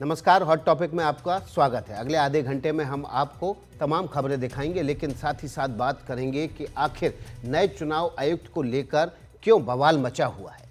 नमस्कार। Hot topic में आपका स्वागत है। अगले आधे घंटे में हम आपको तमाम खबरें दिखाएंगे, लेकिन साथ ही साथ बात करेंगे कि आखिर नए चुनाव आयुक्त को लेकर क्यों बवाल मचा हुआ है।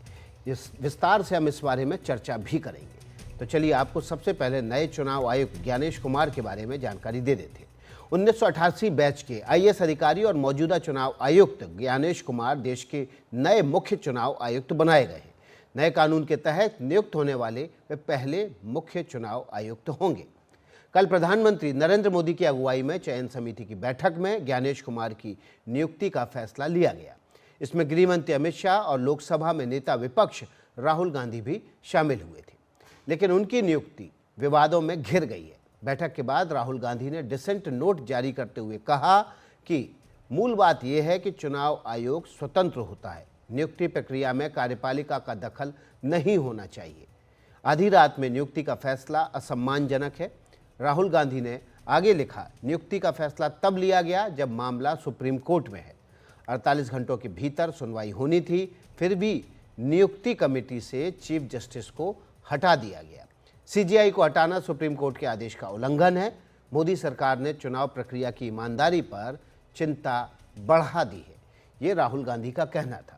इस विस्तार से हम इस बारे में चर्चा भी करेंगे। तो चलिए आपको सबसे पहले नए चुनाव आयुक्त ज्ञानेश कुमार के बारे में जानकारी दे देते हैं। 1988 बैच के आईएएस अधिकारी और मौजूदा चुनाव आयुक्त ज्ञानेश कुमार देश के नए मुख्य चुनाव आयुक्त बनाए गए हैं। नए कानून के तहत नियुक्त होने वाले वे पहले मुख्य चुनाव आयुक्त होंगे। कल प्रधानमंत्री नरेंद्र मोदी की अगुवाई में चयन समिति की बैठक में ज्ञानेश कुमार की नियुक्ति का फैसला लिया गया। इसमें गृह मंत्री अमित शाह और लोकसभा में नेता विपक्ष राहुल गांधी भी शामिल हुए थे, लेकिन उनकी नियुक्ति विवादों में घिर गई है। बैठक के बाद राहुल गांधी ने डिसेंट नोट जारी करते हुए कहा कि मूल बात यह है कि चुनाव आयोग स्वतंत्र होता है, नियुक्ति प्रक्रिया में कार्यपालिका का दखल नहीं होना चाहिए। आधी रात में नियुक्ति का फैसला असम्मानजनक है। राहुल गांधी ने आगे लिखा, नियुक्ति का फैसला तब लिया गया जब मामला सुप्रीम कोर्ट में है। 48 घंटों के भीतर सुनवाई होनी थी, फिर भी नियुक्ति कमेटी से चीफ जस्टिस को हटा दिया गया। सीजीआई को हटाना सुप्रीम कोर्ट के आदेश का उल्लंघन है। मोदी सरकार ने चुनाव प्रक्रिया की ईमानदारी पर चिंता बढ़ा दी है, ये राहुल गांधी का कहना था।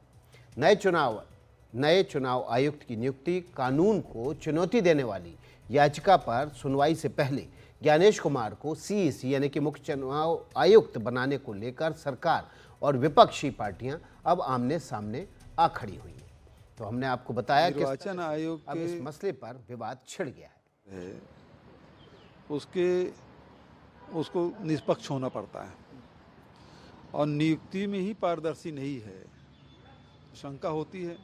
नए चुनाव आयुक्त की नियुक्ति कानून को चुनौती देने वाली याचिका पर सुनवाई से पहले ज्ञानेश कुमार को सीईसी यानी कि मुख्य चुनाव आयुक्त बनाने को लेकर सरकार और विपक्षी पार्टियां अब आमने सामने आ खड़ी हुई हैं। तो हमने आपको बताया कि निर्वाचन आयोग अब इस मसले पर विवाद छिड़ गया है। उसको निष्पक्ष होना पड़ता है और नियुक्ति में ही पारदर्शी नहीं है, शंका होती है।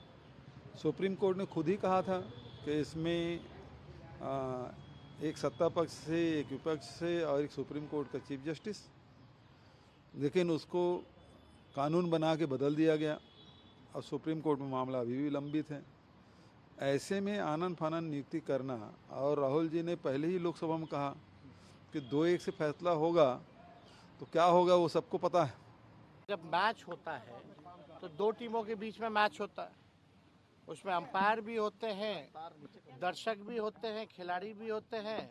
सुप्रीम कोर्ट ने खुद ही कहा था कि इसमें एक सत्ता पक्ष से, एक विपक्ष से और एक सुप्रीम कोर्ट का चीफ जस्टिस, लेकिन उसको कानून बना के बदल दिया गया और सुप्रीम कोर्ट में मामला अभी भी लंबित है। ऐसे में आनन फानन नियुक्ति करना, और राहुल जी ने पहले ही लोकसभा में कहा कि 2-1 से फैसला होगा, तो क्या होगा वो सबको पता है। जब मैच होता है तो दो टीमों के बीच में मैच होता है, उसमें अंपायर भी होते हैं, दर्शक भी होते हैं, खिलाड़ी भी होते हैं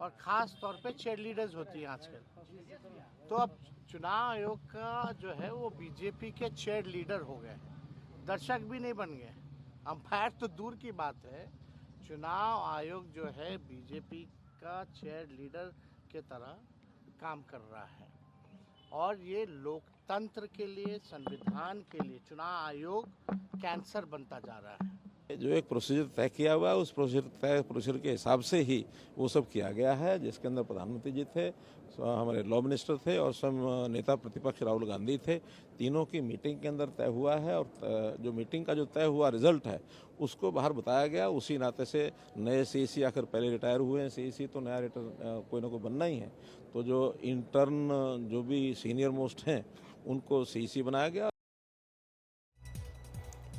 और ख़ास तौर पे चीयर लीडर्स होती हैं आजकल। तो अब चुनाव आयोग का जो है वो बीजेपी के चीयर लीडर हो गए, दर्शक भी नहीं बन गए। अंपायर तो दूर की बात है, चुनाव आयोग जो है बीजेपी का चीयर लीडर के तरह काम कर रहा है और ये लोकतंत्र के लिए, संविधान के लिए चुनाव आयोग कैंसर बनता जा रहा है। जो एक प्रोसीजर तय किया हुआ है, उस प्रोसीजर के हिसाब से ही वो सब किया गया है, जिसके अंदर प्रधानमंत्री जी थे, हमारे लॉ मिनिस्टर थे और सब नेता प्रतिपक्ष राहुल गांधी थे। तीनों की मीटिंग के अंदर तय हुआ है और जो मीटिंग का जो तय हुआ रिजल्ट है उसको बाहर बताया गया। उसी नाते से नए सीईसी आखिर पहले रिटायर हुए हैं, सीईसी तो नया कोई ना कोई बनना ही है, तो जो इंटर्न जो भी सीनियर मोस्ट हैं उनको सीईसी बनाया गया।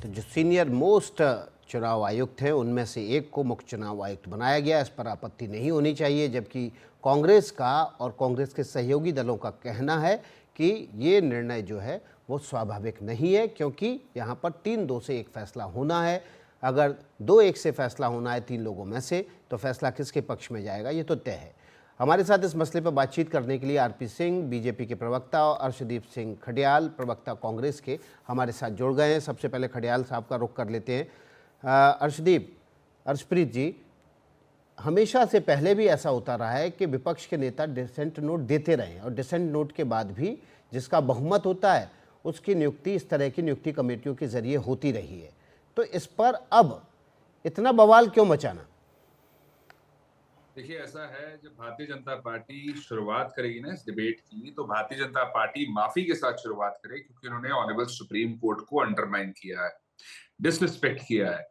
तो जो सीनियर मोस्ट चुनाव आयुक्त हैं उनमें से एक को मुख्य चुनाव आयुक्त बनाया गया। इस पर आपत्ति नहीं होनी चाहिए, जबकि कांग्रेस का और कांग्रेस के सहयोगी दलों का कहना है कि ये निर्णय जो है वो स्वाभाविक नहीं है, क्योंकि यहाँ पर 3-2 से एक फैसला होना है। अगर 2-1 से फैसला होना है 3 लोगों में से, तो फैसला किसके पक्ष में जाएगा ये तो तय है। हमारे साथ इस मसले पर बातचीत करने के लिए आरपी सिंह, बीजेपी के प्रवक्ता, और अर्शदीप सिंह खडियाल, प्रवक्ता कांग्रेस के, हमारे साथ जुड़ गए हैं। सबसे पहले खडियाल साहब का रुख कर लेते हैं। अर्शप्रीत जी, हमेशा से पहले भी ऐसा होता रहा है कि विपक्ष के नेता डिसेंट नोट देते रहे हैं और डिसेंट नोट के बाद भी जिसका बहुमत होता है उसकी नियुक्ति इस तरह की नियुक्ति कमेटियों के जरिए होती रही है। तो इस पर अब इतना बवाल क्यों मचाना? देखिए, ऐसा है, जब भारतीय जनता पार्टी शुरुआत करेगी ना इस डिबेट की, तो भारतीय जनता पार्टी माफी के साथ शुरुआत करे, क्योंकि उन्होंने ऑनरेबल सुप्रीम कोर्ट को अंडरमाइन किया है, डिसरिस्पेक्ट किया है।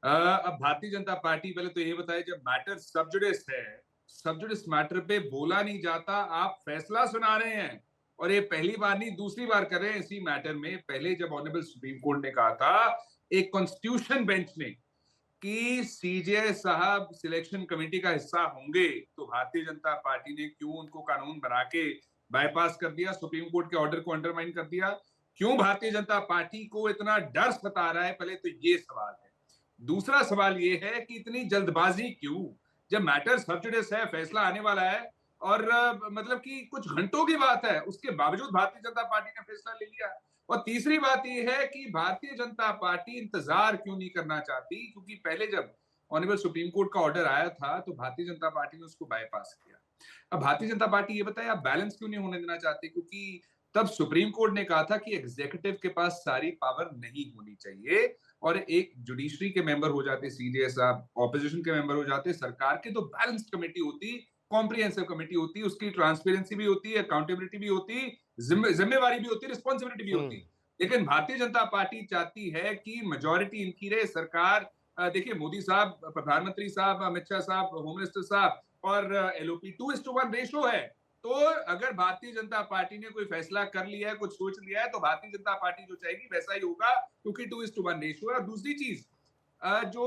अब भारतीय जनता पार्टी पहले तो ये बताए, जब मैटर सब जुडिस है, सब जुडिस मैटर पे बोला नहीं जाता, आप फैसला सुना रहे हैं, और ये पहली बार नहीं दूसरी बार कर रहे हैं इसी मैटर में। पहले जब ऑनरेबल सुप्रीम कोर्ट ने कहा था, एक कॉन्स्टिट्यूशन बेंच ने, कि सीजेआई साहब सिलेक्शन कमेटी का हिस्सा होंगे, तो भारतीय जनता पार्टी ने क्यों उनको कानून बना के बाईपास कर दिया, सुप्रीम कोर्ट के ऑर्डर को अंडरमाइन कर दिया? क्यों भारतीय जनता पार्टी को इतना डर सता रहा है? पहले तो ये सवाल है। दूसरा सवाल ये है कि इतनी जल्दबाजी क्यों? जब मैटर सब जुडिस है, फैसला आने वाला है और मतलब कि कुछ घंटों की बात है, उसके बावजूद भारतीय जनता पार्टी ने फैसला ले लिया। और तीसरी बात यह है कि भारतीय जनता पार्टी इंतजार क्यों नहीं करना चाहती, क्योंकि पहले जब ऑनरेबल सुप्रीम कोर्ट का ऑर्डर आया था तो भारतीय जनता पार्टी ने उसको बाईपास किया। अब भारतीय जनता पार्टी ये बताए आप बैलेंस क्यों नहीं होने देना चाहती, क्योंकि तब सुप्रीम कोर्ट ने कहा था कि एग्जीक्यूटिव के पास सारी पावर नहीं होनी चाहिए और एक जुडिशरी के मेंबर हो जाते सीजे साहब, ऑपोजिशन के मेंबर हो जाते, सरकार के तो बैलेंस्ड कमेटी होती, कॉम्प्रिहेंसिव कमेटी होती, उसकी ट्रांसपेरेंसी भी होती, अकाउंटेबिलिटी भी होती, जिम्मेवारी भी होती, रिस्पॉन्सिबिलिटी भी होती। लेकिन भारतीय जनता पार्टी चाहती है कि मेजोरिटी इनकी रहे, सरकार देखिए मोदी साहब, प्रधानमंत्री साहब, अमित शाह साहब, होम मिनिस्टर साहब और एलओपी 2:1 रेशो है। तो अगर भारतीय जनता पार्टी ने कोई फैसला कर लिया है, कुछ सोच लिया है, तो भारतीय जनता पार्टी जो चाहेगी वैसा ही होगा, क्योंकि 2:1 रेशो है। और दूसरी चीज जो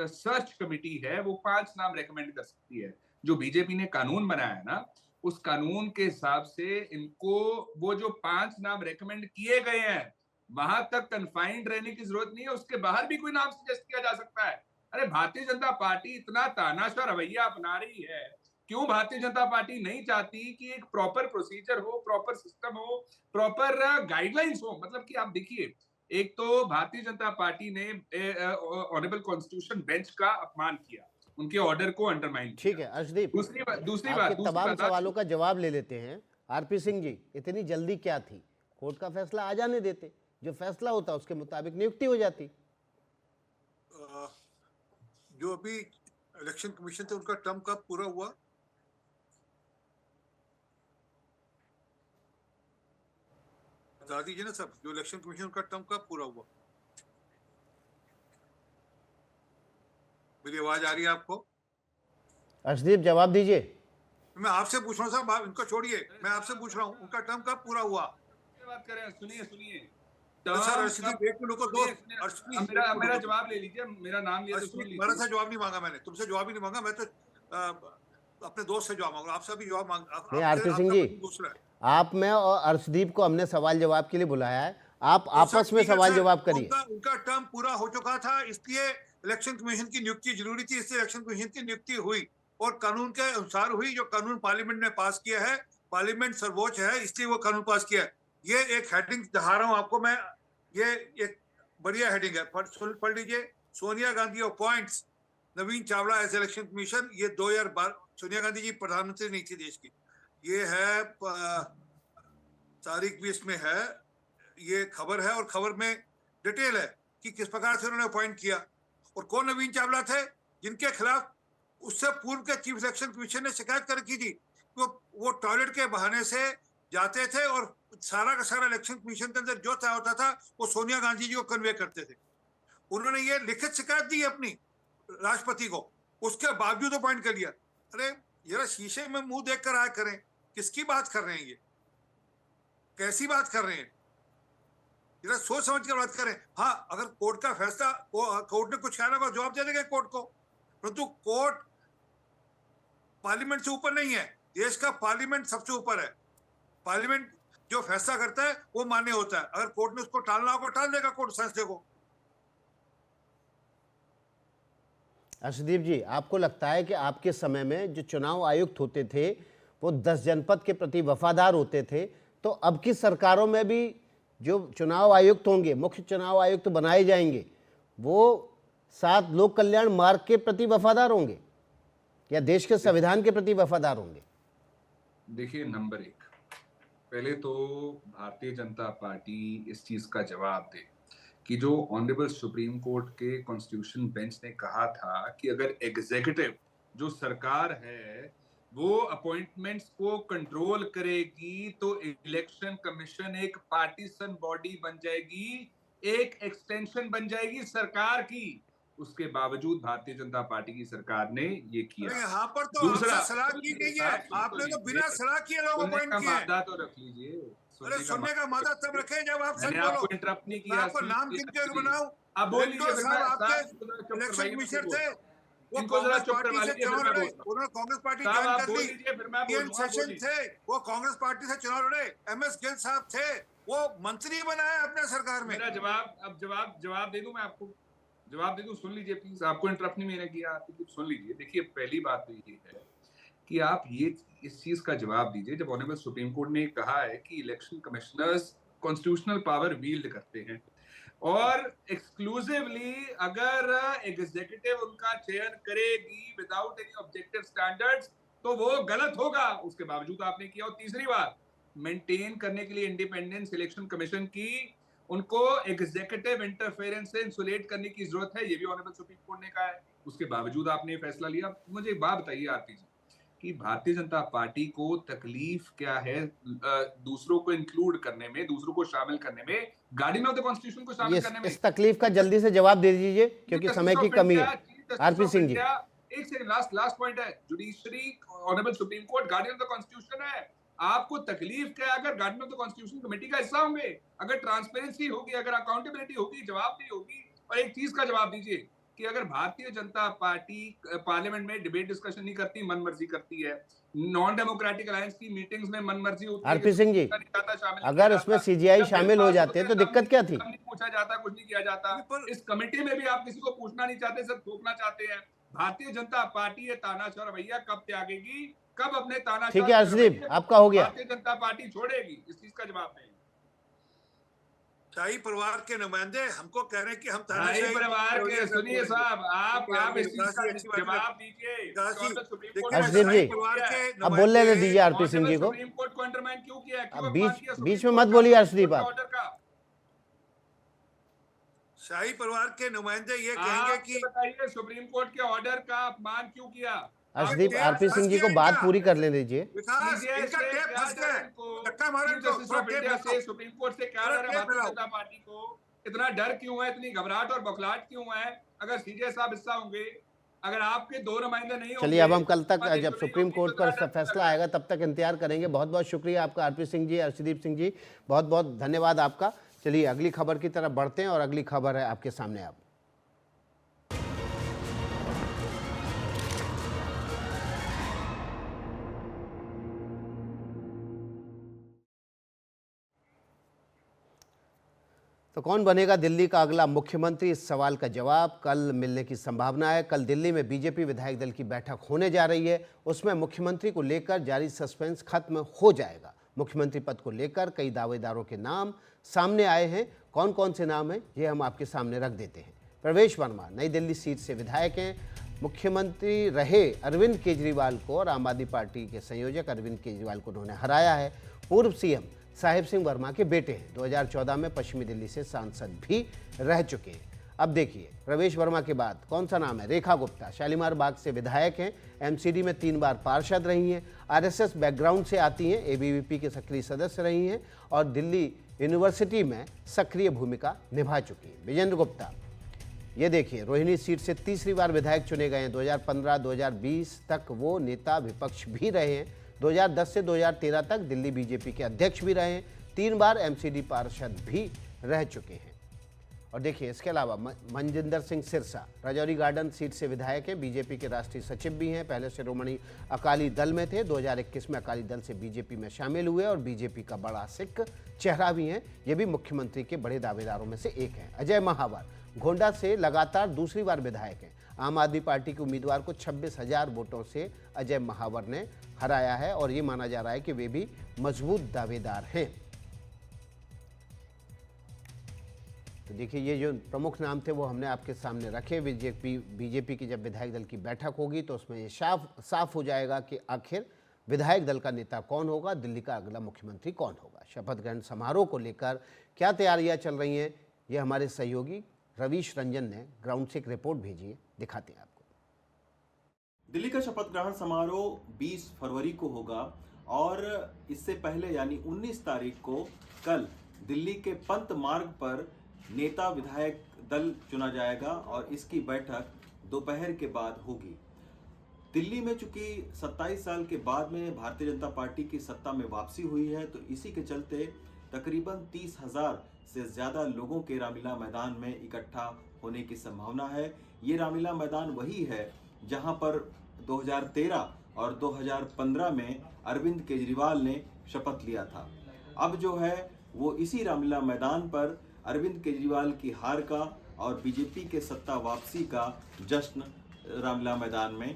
सर्च कमेटी है वो 5 नाम रेकमेंड कर सकती है। जो बीजेपी ने कानून बनाया है ना, उस कानून के हिसाब से इनको वो जो 5 नाम रेकमेंड किए गए हैं वहां तक कन्फाइंड रहने की जरूरत नहीं है, उसके बाहर भी कोई नाम सजेस्ट किया जा सकता है। अरे भारतीय जनता पार्टी इतना तानाशाह रवैया अपना रही है, क्यों भारतीय जनता पार्टी नहीं चाहती कि एक प्रॉपर प्रोसीजर हो, प्रॉपर सिस्टम हो, प्रॉपर गाइडलाइंस हो। मतलब कि आप देखिए, एक तो भारतीय जनता पार्टी ने ऑनरेबल कॉन्स्टिट्यूशन बेंच का अपमान किया, उनके ऑर्डर को अंडरमाइन किया। ठीक है अर्शदीप, दूसरी आपके बात तमाम सवालों का जवाब ले लेते हैं। आरपी सिंह जी, इतनी जल्दी क्या थी? कोर्ट का फैसला आ जाने देते, जो फैसला होता उसके मुताबिक नियुक्ति हो जाती। जो अभी इलेक्शन कमीशन थे उनका टर्म कब पूरा हुआ? बता दीजिए ना सब, जो इलेक्शन कमीशन का टर्म कब पूरा हुआ? मेरी आवाज आ रही है आपको? अर्शदीप जवाब दीजिए। मैं आपसे पूछ रहा हूँ साहब, इनको छोड़िए, मैं आपसे पूछ रहा हूँ उनका टर्म कब पूरा हुआ? बात करें, सुनिए सर अर्शदीप एक मिनट को दो, मेरा जवाब ले लीजिए, मेरा नाम लिया तो सुन लीजिए। मेरा से जवाब नहीं मांगा मैंने, तुमसे जवाब ही नहीं मांगा, मैं तो अपने दोस्त से जवाब मांगा, आपसे भी जवाब मांगा। आरपी सिंह जी, आप में और अर्शदीप को हमने सवाल जवाब के लिए बुलाया है, आप आपस में सवाल जवाब करिए। उनका टर्म पूरा हो चुका था, इसलिए इलेक्शन कमीशन की नियुक्ति जरूरी थी, इसलिए इलेक्शन कमीशन की नियुक्ति हुई और कानून के अनुसार हुई। जो कानून पार्लियामेंट ने पास किया है, पार्लियामेंट सर्वोच्च है, इसलिए वो कानून पास किया है। ये एक हेडिंग दिखा रहा हूं आपको मैं, ये एक बढ़िया हेडिंग है, पढ़ लीजिए। सोनिया गांधी अपॉइंट्स नवीन चावला एज इलेक्शन कमीशन। ये 2012 सोनिया गांधी जी प्रधानमंत्री नहीं थी देश की, ये है तारीख भी इसमें है, ये खबर है और खबर में डिटेल है कि किस प्रकार से उन्होंने अपॉइंट किया और कौन नवीन चावला थे जिनके खिलाफ उससे पूर्व के चीफ इलेक्शन कमीशन ने शिकायत कर की थी। वो टॉयलेट के बहाने से जाते थे और सारा का सारा इलेक्शन कमीशन के अंदर जो तय होता था वो सोनिया गांधी जी को कन्वे करते थे। उन्होंने ये लिखित शिकायत दी अपनी राष्ट्रपति को, उसके बावजूद अपॉइंट कर लिया। अरे जरा शीशे में मुंह देखकर आया करें, किसकी बात कर रहे हैं, ये कैसी बात कर रहे हैं, जरा सोच समझ कर बात करें। हाँ, अगर कोर्ट का फैसला, कोर्ट ने कुछ कहना होगा जवाब दे देंगे कोर्ट को, परंतु कोर्ट पार्लियामेंट से ऊपर नहीं है, देश का पार्लियामेंट सबसे ऊपर है। पार्लियामेंट जो फैसला करता है वो मान्य होता है, अगर कोर्ट ने उसको टालना होगा टाल देगा कोर्ट फैसले को। अर्शदीप जी, आपको लगता है कि आपके समय में जो चुनाव आयुक्त होते थे वो 10 जनपद के प्रति वफादार होते थे, तो अब की सरकारों में भी जो चुनाव आयुक्त होंगे, मुख्य चुनाव आयुक्त बनाए जाएंगे, वो 7 लोक कल्याण मार्ग के प्रति वफादार होंगे या देश के संविधान के प्रति वफादार होंगे? देखिए, नंबर 1, पहले तो भारतीय जनता पार्टी इस चीज का जवाब दे कि जो ऑनरेबल सुप्रीम कोर्ट के कॉन्स्टिट्यूशन बेंच ने कहा था कि अगर एग्जीक्यूटिव जो सरकार है वो अपॉइंटमेंट्स को कंट्रोल करेगी तो इलेक्शन कमीशन एक पार्टीसन बॉडी बन जाएगी, एक एक्सटेंशन बन जाएगी सरकार की। उसके बावजूद भारतीय जनता पार्टी की सरकार ने ये किया। यहाँ पर तो दूसरा सलाह की गई है, आपने तो बिना सलाह किए लोग अपॉइंट किए। मादा तो रख लीजिए, अरे सुनने का मादा तब रखें जब आप सच बोलो। आपको इंटरप्ट नहीं किया, आपको नाम गिन के बनाओ। अब बोल लीजिए, आपके इलेक्शन कमीशनर थे, वो इनको जरा कांग्रेस चुप पार्टी करवा से लीजिए, चुनाव फिर मैं लड़े, बोलता उन्होंने कांग्रेस पार्टी साहब, ज्वाइन आप कर बोल ली। लीजिए, फिर मैं टीएन बोलूंगा, सेशन बोलिए। थे, वो कांग्रेस पार्टी से चुनाव लड़े। एमएस गिल साहब थे, वो मंत्री बनाए अपने सरकार में। मेरा जवाब, अब जवाब दे दूं मैं आपको? जवाब दे दूं, सुन लीजिए प्लीज, आपको इंटरप्ट नहीं मैंने किया, आप सुन लीजिए। देखिए, पहली बात तो ये है कि आप ये इस चीज का जवाब दीजिए, जब ऑनरेबल सुप्रीम कोर्ट ने कहा है कि election commissioners constitutional power wield करते हैं और एक्सक्लूसिवली अगर एग्जीक्यूटिव उनका चयन करेगी विदाउट एनी ऑब्जेक्टिव स्टैंडर्ड्स तो वो गलत होगा, उसके बावजूद आपने किया। और तीसरी बात, मेंटेन करने के लिए इंडिपेंडेंस इलेक्शन कमीशन की उनको एग्जीक्यूटिव इंटरफेरेंस से इंसुलेट करने की जरूरत है, ये भी ऑनरेबल सुप्रीम कोर्ट ने कहा है, उसके बावजूद आपने फैसला लिया। मुझे एक बात बताइए आरती जी कि भारतीय जनता पार्टी को तकलीफ क्या है दूसरों को इंक्लूड करने में, दूसरों को शामिल करने में, गार्डियन ऑफ द कॉन्स्टिट्यूशन को शामिल करने में? इस तकलीफ का जल्दी से जवाब दे दीजिए क्योंकि समय की कमी है। आरपी सिंह जी, एक सेकंड, लास्ट पॉइंट है, judiciary honourable supreme court guardian of the constitution है। आपको तकलीफ क्या है अगर guardian of the constitution committee का हिस्सा होंगे, अगर ट्रांसपेरेंसी होगी, अगर अकाउंटेबिलिटी होगी, जवाबदेही होगी? और एक चीज का जवाब दीजिए कि अगर भारतीय जनता पार्टी पार्लियामेंट में डिबेट डिस्कशन नहीं करती, मनमर्जी करती है, नॉन डेमोक्रेटिक अलायंस की मीटिंग्स में मनमर्जी होती है, आरपी सिंह जी, अगर उसमें सीजीआई शामिल हो जाते तो दिक्कत क्या थी? नहीं पूछा जाता, कुछ नहीं किया जाता। इस कमेटी में भी आप किसी को पूछना नहीं चाहते, सब थोपना चाहते हैं। भारतीय जनता पार्टी ये तानाशाह रवैया कब त्यागेगी, कब अपने तानाशाह? ठीक है अर्शदीप, आपका हो गया। भारतीय जनता पार्टी छोड़ेगी, इस चीज का जवाब दें। शाही परिवार के नुमाइंदे हमको कह रहे हैं कि हम शाही परिवार के, सुनिए साहब, आप इस चीज का जवाब दीजिए। अर्शदीप जी, अब बोल लेने दीजिए आरपी सिंह जी को। सुप्रीम कोर्ट को अंडरमाइन क्यों किया? अब बीच में मत बोलिए अर्शदीप आप। शाही परिवार के नुमाइंदे ये कहेंगे कि बताइए सुप्रीम कोर्ट के ऑर्डर का अपमान क्यों किया? अर्शदीप, आरपी सिंह जी को बात पूरी कर लेने दीजिए। विकास इनका टेप फंस गया, धक्का मारो इनको, सुप्रीम कोर्ट से क्या डर है भारतीय जनता पार्टी को? इतना डर क्यों है, इतनी घबराहट और बौखलाहट क्यों है? अगर सीजे साहब हिस्सा होंगे, अगर आपके दो नुमाइंदे नहीं होंगे। चलिए, अब हम कल तक जब सुप्रीम कोर्ट का फैसला आएगा तब तक इंतजार करेंगे। बहुत बहुत शुक्रिया आपका आरपी सिंह जी, अर्शदीप सिंह जी, बहुत बहुत धन्यवाद आपका। चलिए अगली खबर की तरफ बढ़ते हैं और अगली खबर है आपके सामने। आप तो कौन बनेगा दिल्ली का अगला मुख्यमंत्री, इस सवाल का जवाब कल मिलने की संभावना है। कल दिल्ली में बीजेपी विधायक दल की बैठक होने जा रही है, उसमें मुख्यमंत्री को लेकर जारी सस्पेंस खत्म हो जाएगा। मुख्यमंत्री पद को लेकर कई दावेदारों के नाम सामने आए हैं। कौन कौन से नाम हैं ये हम आपके सामने रख देते हैं। प्रवेश वर्मा नई दिल्ली सीट से विधायक हैं। मुख्यमंत्री रहे अरविंद केजरीवाल को और आम आदमी पार्टी के संयोजक अरविंद केजरीवाल को उन्होंने हराया है। पूर्व सीएम साहिब सिंह वर्मा के बेटे हैं। 2014 में पश्चिमी दिल्ली से सांसद भी रह चुके हैं। अब देखिए, प्रवेश वर्मा के बाद कौन सा नाम है? रेखा गुप्ता शालीमार बाग से विधायक हैं। एमसीडी में 3 बार पार्षद रही हैं। आरएसएस बैकग्राउंड से आती हैं। एबीवीपी के सक्रिय सदस्य रही हैं और दिल्ली यूनिवर्सिटी में सक्रिय भूमिका निभा चुकी हैं। विजेंद्र गुप्ता, ये देखिए, रोहिणी सीट से तीसरी बार विधायक चुने गए हैं। 2015-2020 तक वो नेता विपक्ष भी रहे हैं। 2010 से 2013 तक दिल्ली बीजेपी के अध्यक्ष भी रहे हैं। 3 बार एमसीडी पार्षद भी रह चुके हैं। और देखिए, इसके अलावा मनजिंदर सिंह सिरसा राजौरी गार्डन सीट से विधायक हैं। बीजेपी के राष्ट्रीय सचिव भी हैं। पहले शिरोमणि अकाली दल में थे। 2021 में अकाली दल से बीजेपी में शामिल हुए और बीजेपी का बड़ा सिख चेहरा भी हैं। ये भी मुख्यमंत्री के बड़े दावेदारों में से एक हैं। अजय महावर गोंडा से लगातार दूसरी बार विधायक हैं। आम आदमी पार्टी के उम्मीदवार को 26,000 वोटों से अजय महावर ने हराया है और ये माना जा रहा है कि वे भी मजबूत दावेदार हैं। तो देखिए, ये जो प्रमुख नाम थे वो हमने आपके सामने रखे। बीजेपी की जब विधायक दल की बैठक होगी तो उसमें ये साफ हो जाएगा कि आखिर विधायक दल का नेता कौन होगा, दिल्ली का अगला मुख्यमंत्री कौन होगा। शपथ ग्रहण समारोह को लेकर क्या तैयारियां चल रही हैं, ये हमारे सहयोगी रवीश रंजन ने ग्राउंड से एक रिपोर्ट भेजी है, दिखाते हैं आपको। दिल्ली का शपथ ग्रहण समारोह 20 फरवरी को होगा और इससे पहले यानी 19 तारीख को कल दिल्ली के पंत मार्ग पर नेता विधायक दल चुना जाएगा और इसकी बैठक दोपहर के बाद होगी। दिल्ली में चूंकि 27 साल के बाद में भारतीय जनता पार्टी की सत्ता में वापसी हुई है, तो इसी के चलते तकरीबन 30,000 से ज़्यादा लोगों के रामलीला मैदान में इकट्ठा होने की संभावना है। ये रामलीला मैदान वही है जहां पर 2013 और 2015 में अरविंद केजरीवाल ने शपथ लिया था। अब जो है वो इसी रामलीला मैदान पर अरविंद केजरीवाल की हार का और बीजेपी के सत्ता वापसी का जश्न रामलीला मैदान में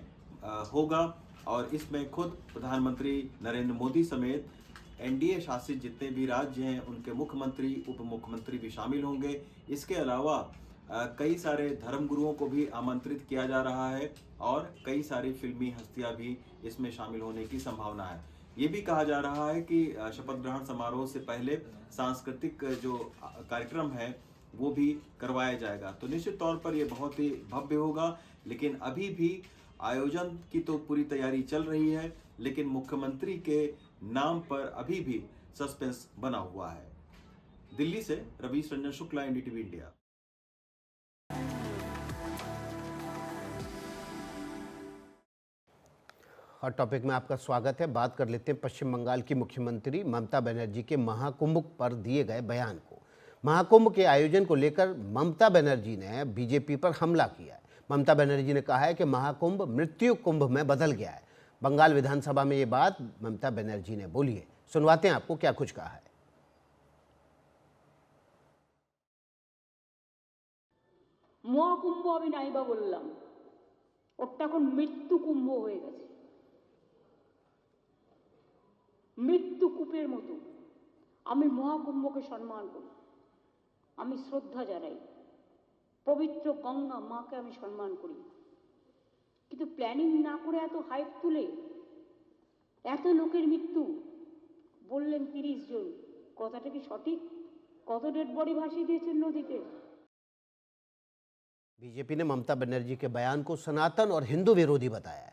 होगा। और इसमें खुद प्रधानमंत्री नरेंद्र मोदी समेत एनडीए शासित जितने भी राज्य हैं उनके मुख्यमंत्री, उप मुख्यमंत्री भी शामिल होंगे। इसके अलावा कई सारे धर्मगुरुओं को भी आमंत्रित किया जा रहा है और कई सारी फिल्मी हस्तियां भी इसमें शामिल होने की संभावना है। ये भी कहा जा रहा है कि शपथ ग्रहण समारोह से पहले सांस्कृतिक जो कार्यक्रम है वो भी करवाया जाएगा। तो निश्चित तौर पर ये बहुत ही भव्य होगा, लेकिन अभी भी आयोजन की तो पूरी तैयारी चल रही है, लेकिन मुख्यमंत्री के नाम पर अभी भी सस्पेंस बना हुआ है। दिल्ली से Ravish Ranjan Shukla, NDTV India. Hot topic में आपका स्वागत है। बात कर लेते हैं पश्चिम बंगाल की मुख्यमंत्री ममता बनर्जी के महाकुंभ पर दिए गए बयान को। महाकुंभ के आयोजन को लेकर ममता बनर्जी ने बीजेपी पर हमला किया है। ममता बनर्जी ने कहा है कि महाकुंभ मृत्यु कुंभ में बदल गया है। बंगाल विधानसभा में ये बात ममता बनर्जी ने बोली है। सुनवाते हैं आपको क्या कुछ कहा है। মহাকুম্ভ আমি নাইবা বললাম, ওটা এখন মৃত্যু কুম্ভ হয়ে গেছে। মৃত্যু কূপের মতো আমি মহাকুম্ভকে সম্মান করি, আমি শ্রদ্ধা জানাই, পবিত্র গঙ্গা মাকে আমি সম্মান করি। কিন্তু প্ল্যানিং না করে এত হাইপ তুলে এত লোকের মৃত্যু বললেন 30 জন, কথাটা কি সঠিক? কত ডেড বডি ভাসিয়ে দিয়েছেন নদীতে? बीजेपी ने ममता बनर्जी के बयान को सनातन और हिंदू विरोधी बताया है।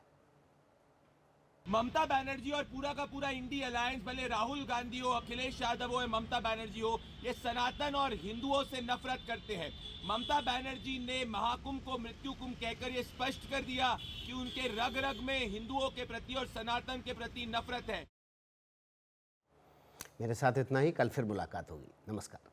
ममता बनर्जी और पूरा का पूरा इंडी अलायंस, भले राहुल गांधी हो, अखिलेश यादव हो या ममता बनर्जी हो, ये सनातन और हिंदुओं से नफरत करते हैं। ममता बनर्जी ने महाकुंभ को मृत्यु कुंभ कहकर ये स्पष्ट कर दिया कि उनके रग रग में हिंदुओं के प्रति और सनातन के प्रति नफरत है। मेरे साथ इतना ही, कल फिर मुलाकात होगी। नमस्कार।